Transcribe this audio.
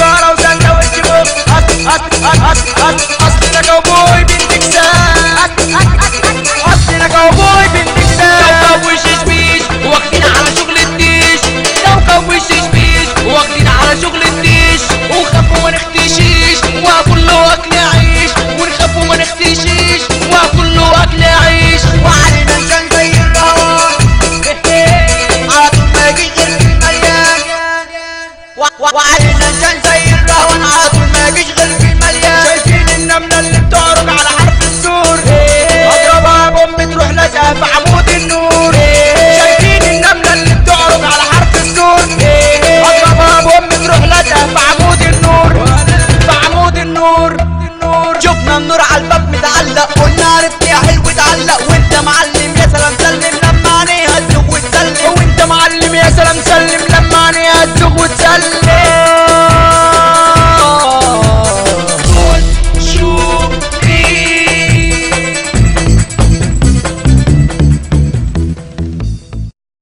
سيجاره وسندوتش بوب. اصلنا كاوبوي بالتكساس، اصلنا كاوبوي بالتكساس. كوكب وششبيش واخدين على شغل الديش، كوكب وششبيش واخدين على شغل الديش. ونخاف وما نختشيش وكله اكل عيش، ونخاف وما نختشيش وكله اكل عيش. وعلينا نشان زي الرهوان على طول ما يجيش غير في المليان. وعلينا نشان زي الرهوان على طول ما يجيش غير في المليان. شايفين النملة اللي بتعرج على حرف السور، اضربها بوم تروح لازقة في عمود النور. شايفين النملة اللي بتعرج على حرف السور، اضربها بوم تروح لازقة في عمود النور، في عمود النور. شفنا النور على الباب متعلق، قلنا عرفت يا حلو اتعلق. وانت معلم يا سلام سلم لما عينيها تزوق وتسلم، وانت معلم يا سلام سلم لما عينيها تزوق وتسلم.